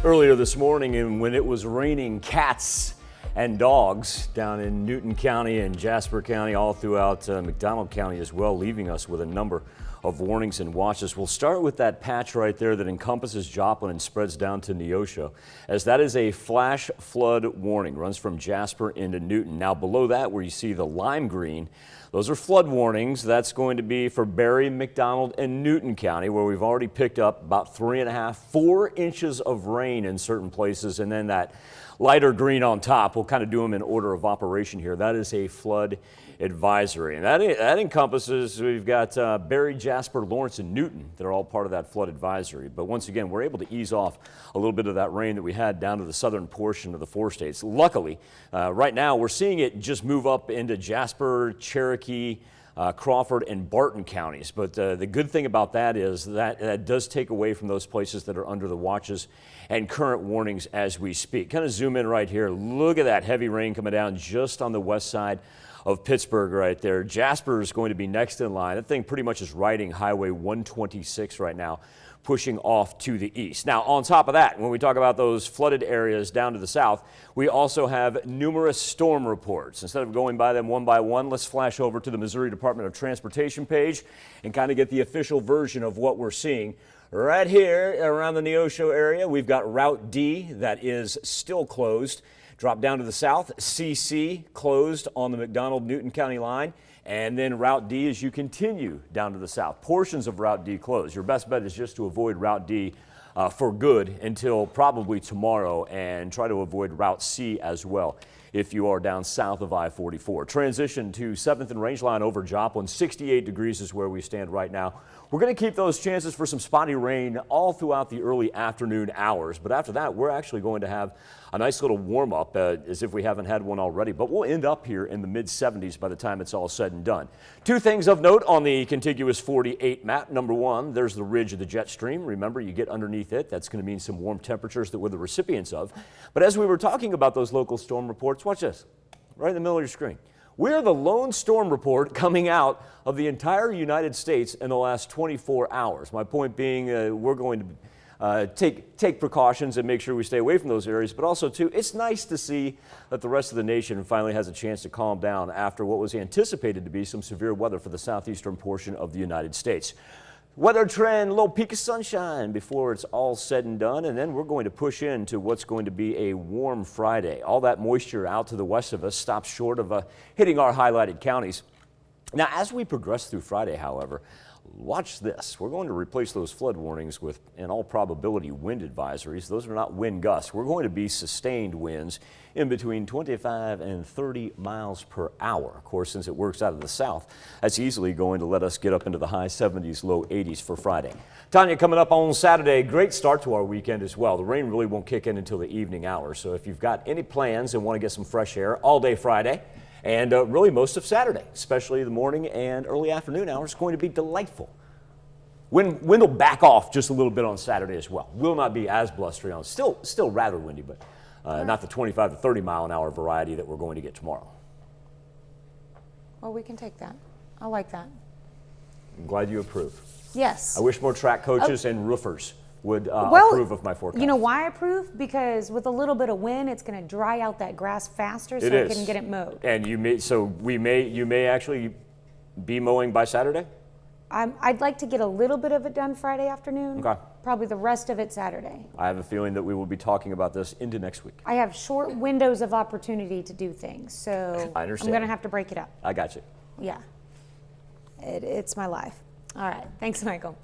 Earlier this morning, and when it was raining cats and dogs down in Newton County and Jasper County, all throughout McDonald County as well, leaving us with a number of warnings and watches. We'll start with that patch right there that encompasses Joplin and spreads down to Neosho, as that is a flash flood warning, runs from Jasper into Newton. Now below that, where you see the lime green, those are flood warnings. That's going to be for Berry, McDonald, and Newton County, where we've already picked up about 3.5, 4 inches of rain in certain places, and then that lighter green on top. We'll kind of do them in order of operation here. That is a flood advisory, and that encompasses, we've got Berry, Jasper, Lawrence, and Newton that are all part of that flood advisory. But once again, we're able to ease off a little bit of that rain that we had down to the southern portion of the 4 states. Luckily, right now we're seeing it just move up into Jasper, Cherokee, Crawford, and Barton counties. But the good thing about that is that does take away from those places that are under the watches and current warnings as we speak. Kind of zoom in right here. Look at that heavy rain coming down just on the west side of Pittsburgh right there. Jasper is going to be next in line. That thing pretty much is riding Highway 126 right now, pushing off to the east. Now, on top of that, when we talk about those flooded areas down to the south, we also have numerous storm reports. Instead of going by them one by one, let's flash over to the Missouri Department of Transportation page and kind of get the official version of what we're seeing. Right here around the Neosho area, we've got Route D that is still closed. Drop down to the south, CC closed on the McDonald-Newton County line, and then Route D as you continue down to the south. Portions of Route D closed. Your best bet is just to avoid Route D for good until probably tomorrow, and try to avoid Route C as well if you are down south of I-44. Transition to 7th and Range Line over Joplin. 68 degrees is where we stand right now. We're going to keep those chances for some spotty rain all throughout the early afternoon hours. But after that, we're actually going to have a nice little warm up as if we haven't had one already. But we'll end up here in the mid 70s by the time it's all said and done. 2 things of note on the contiguous 48 map. Number 1, there's the ridge of the jet stream. Remember, you get underneath it. That's going to mean some warm temperatures that we're the recipients of. But as we were talking about those local storm reports, watch this, right in the middle of your screen. We're the lone storm report coming out of the entire United States in the last 24 hours. My point being, we're going to take precautions and make sure we stay away from those areas, but also too, it's nice to see that the rest of the nation finally has a chance to calm down after what was anticipated to be some severe weather for the southeastern portion of the United States. Weather trend, little peak of sunshine before it's all said and done, and then we're going to push into what's going to be a warm Friday. All that moisture out to the west of us stops short of hitting our highlighted counties. Now, as we progress through Friday, however, watch this. We're going to replace those flood warnings with, in all probability, wind advisories. Those are not wind gusts. We're going to be sustained winds in between 25 and 30 miles per hour. Of course, since it works out of the south, that's easily going to let us get up into the high 70s, low 80s for Friday. Tanya, coming up on Saturday, great start to our weekend as well. The rain really won't kick in until the evening hours. So if you've got any plans and want to get some fresh air all day Friday, and really most of Saturday, especially the morning and early afternoon hours, going to be delightful. Wind will back off just a little bit on Saturday as well. Will not be as blustery on, still rather windy, but not the 25 to 30 mile an hour variety that we're going to get tomorrow. Well, we can take that. I like that. I'm glad you approve. Yes. I wish more track coaches and roofers would approve of my forecast. You know why I approve? Because with a little bit of wind, it's going to dry out that grass faster, so I can get it mowed. And you may actually be mowing by Saturday? I'd like to get a little bit of it done Friday afternoon. Okay. Probably the rest of it Saturday. I have a feeling that we will be talking about this into next week. I have short windows of opportunity to do things, so I understand. I'm going to have to break it up. I got you. Yeah. It's my life. All right. Thanks, Michael.